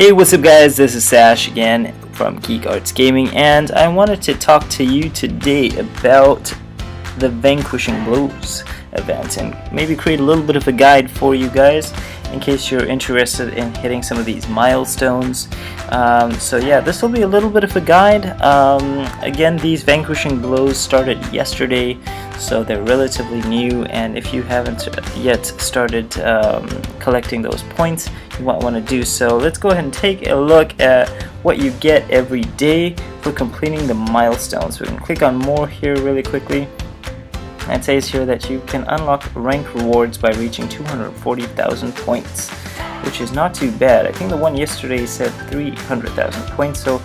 Hey, what's up guys, this is Sash again from Geek Arts Gaming, and I wanted to talk to you today about the Vanquishing Blows event and maybe create a little bit of a guide for you guys in case you're interested in hitting some of these milestones. So yeah, this will be a little bit of a guide. Again, these Vanquishing Blows started yesterday, so they're relatively new, and if you haven't yet started collecting those points, you might want to do so. Let's go ahead and take a look at what you get every day for completing the milestones. We can click on more here really quickly. It says here that you can unlock rank rewards by reaching 240,000 points, which is not too bad. I think the one yesterday said 300,000 points, so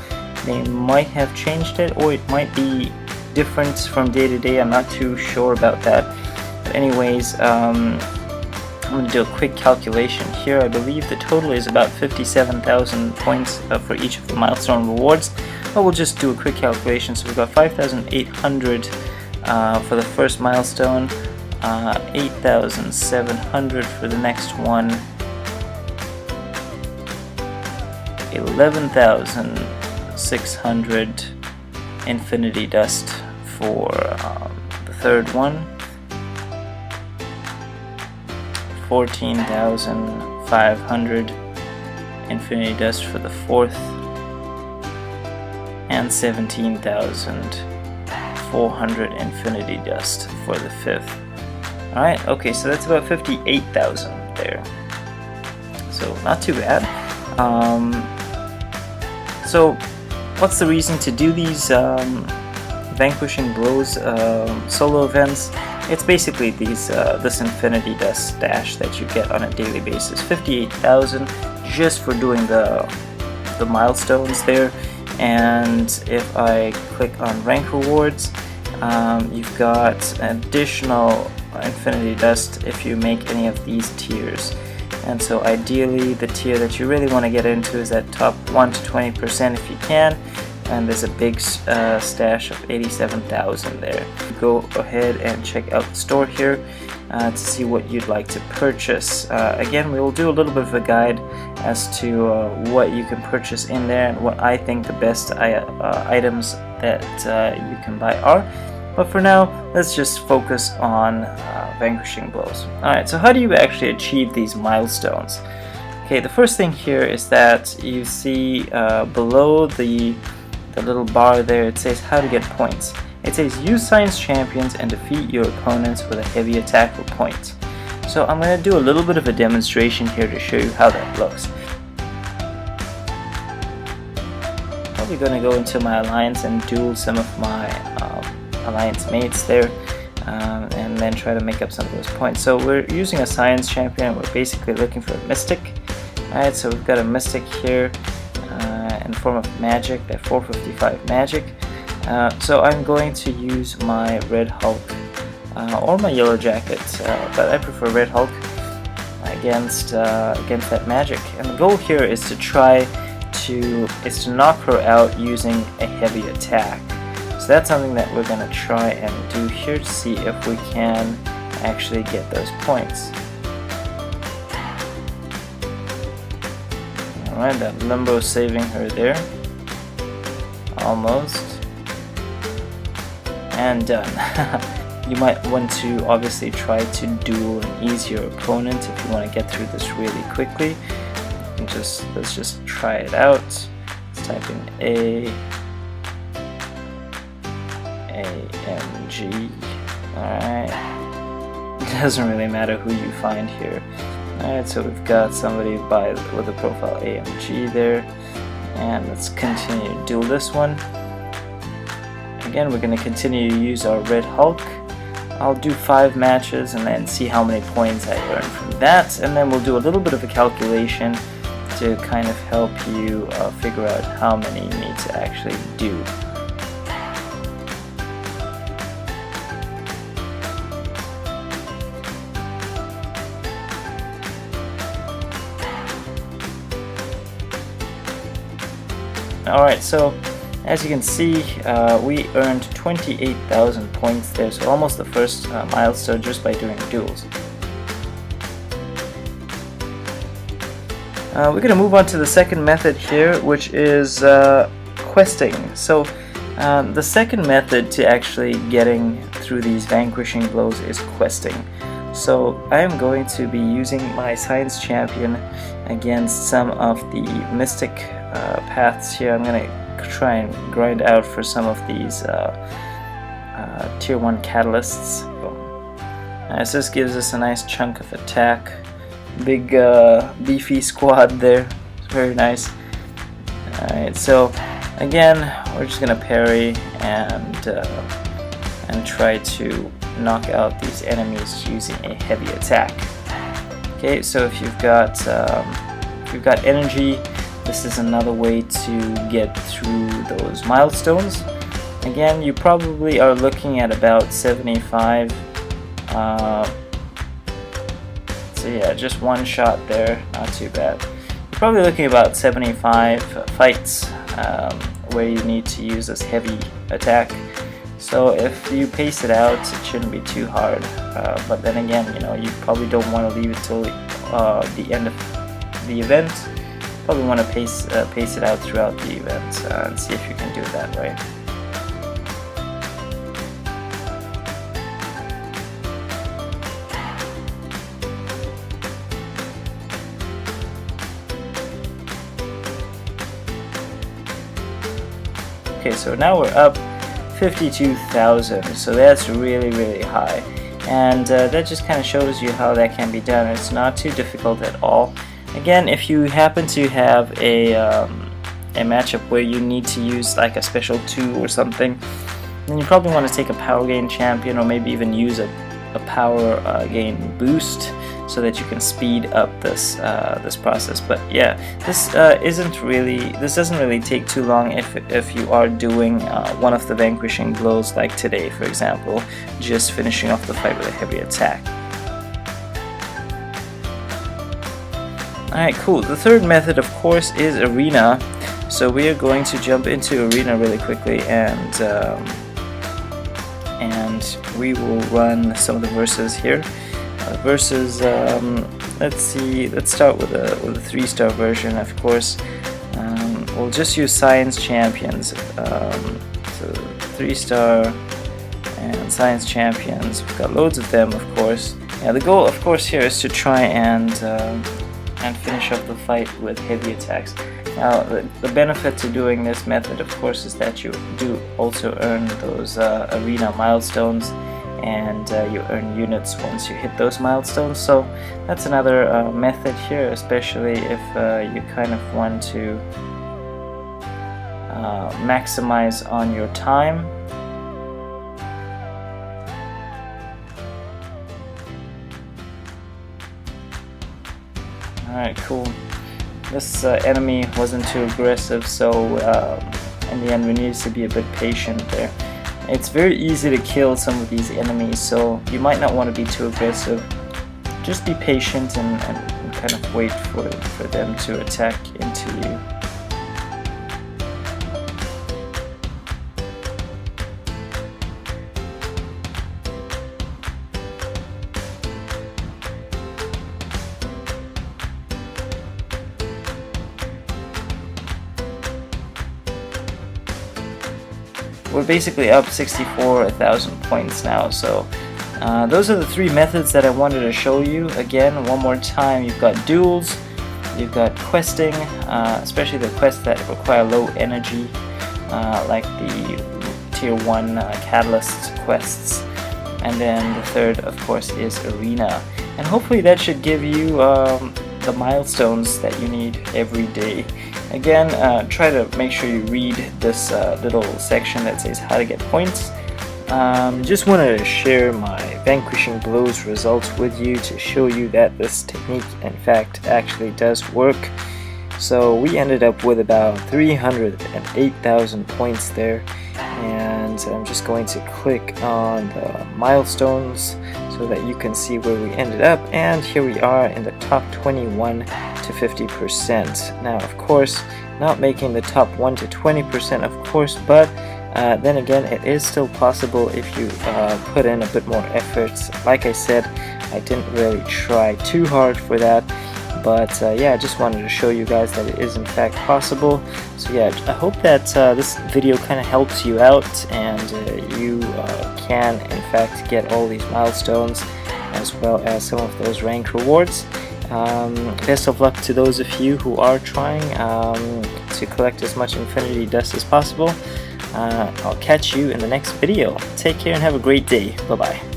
they might have changed it, or it might be different from day to day. I'm not too sure about that. But anyways, I'm going to do a quick calculation here. I believe the total is about 57,000 points for each of the milestone rewards, but we'll just do a quick calculation. So we've got 5,800 for the first milestone, 8,700 for the next one, 11,600 infinity dust for the third one, 14,500 infinity dust for the fourth, and 17,400 infinity dust for the fifth. Alright, okay, so that's about 58,000 there. So not too bad. So what's the reason to do these Vanquishing Blows solo events? It's basically these this infinity dust stash that you get on a daily basis. 58,000 just for doing the milestones there. And if I click on rank rewards, you've got additional infinity dust if you make any of these tiers. And so ideally the tier that you really want to get into is that top 1 to 20% if you can, and there's a big stash of 87,000 there. Go ahead and check out the store here to see what you'd like to purchase. Again, we will do a little bit of a guide as to what you can purchase in there and what I think the best items that you can buy are. But for now, let's just focus on Vanquishing Blows. Alright, so how do you actually achieve these milestones? Okay, the first thing here is that you see below the little bar there, it says how to get points. It says use science champions and defeat your opponents with a heavy attack for points. So I'm going to do a little bit of a demonstration here to show you how that looks. Probably going to go into my alliance and duel some of my alliance mates there, and then try to make up some of those points. So we're using a science champion. We're basically looking for a mystic. Alright, so we've got a mystic here in the form of magic, that 455 magic. So I'm going to use my Red Hulk or my Yellow Jacket, but I prefer Red Hulk against that magic. And the goal here is to knock her out using a heavy attack. So that's something that we're going to try and do here to see if we can actually get those points. Alright, that limbo saving her there. Almost. And done. You might want to obviously try to duel an easier opponent if you want to get through this really quickly. And let's just try it out. Let's type in AMG. Alright. It doesn't really matter who you find here. Alright, so we've got somebody with a profile AMG there. And let's continue to duel this one. Again, we're going to continue to use our Red Hulk. I'll do 5 matches and then see how many points I earn from that, and then we'll do a little bit of a calculation to kind of help you figure out how many you need to actually do. Alright, so as you can see, we earned 28,000 points there, so almost the first milestone just by doing duels. We're going to move on to the second method here, which is questing. So the second method to actually getting through these vanquishing blows is questing. So I am going to be using my science champion against some of the mystic paths here. I'm going to try and grind out for some of these tier 1 catalysts. So this gives us a nice chunk of attack. Big beefy squad there. It's very nice. Alright, so again, we're just gonna parry and try to knock out these enemies using a heavy attack. Okay, so if you've got energy, this is another way to get through those milestones. Again, you probably are looking at about 75. So yeah, just one shot there, not too bad. You're probably looking at about 75 fights where you need to use this heavy attack. So if you pace it out, it shouldn't be too hard. But then again, you know, you probably don't want to leave it till the end of the event. You probably want to pace it out throughout the event and see if you can do that right. Okay, so now we're up 52,000, so that's really high, and that just kind of shows you how that can be done. It's not too difficult at all. Again, if you happen to have a matchup where you need to use like a special 2 or something, then you probably want to take a power gain champion, or maybe even use a power gain boost, so that you can speed up this process. But yeah, this doesn't really take too long if you are doing one of the vanquishing blows, like today, for example, just finishing off the fight with a heavy attack. Alright, cool. The third method, of course, is arena. So we are going to jump into arena really quickly, and we will run some of the verses here. Versus, let's start with a 3-star version, of course. We'll just use science champions. So 3-star and science champions. We've got loads of them, of course. Yeah, the goal, of course, here is to try and finish up the fight with heavy attacks. Now, the benefit to doing this method, of course, is that you do also earn those arena milestones, and you earn units once you hit those milestones. So that's another method here, especially if you kind of want to maximize on your time. Alright, cool. This enemy wasn't too aggressive, so in the end we needed to be a bit patient there. It's very easy to kill some of these enemies, so you might not want to be too aggressive. Just be patient and kind of wait for them to attack into you. We're basically up 64,000 points now, so those are the 3 methods that I wanted to show you. Again, one more time, you've got duels, you've got questing, especially the quests that require low energy, like the tier 1 catalyst quests, and then the third, of course, is arena. And hopefully that should give you the milestones that you need every day. Again, try to make sure you read this little section that says how to get points. Just wanted to share my Vanquishing Blows results with you to show you that this technique, in fact, actually does work. So we ended up with about 308,000 points there, and I'm just going to click on the milestones so that you can see where we ended up, and here we are in the top 21 to 50%. Now, of course, not making the top 1 to 20%, of course, but then again, it is still possible if you put in a bit more effort. Like I said, I didn't really try too hard for that, But yeah, I just wanted to show you guys that it is in fact possible. So yeah, I hope that this video kind of helps you out, and you can in fact get all these milestones as well as some of those rank rewards. Best of luck to those of you who are trying to collect as much infinity dust as possible. I'll catch you in the next video. Take care and have a great day. Bye bye.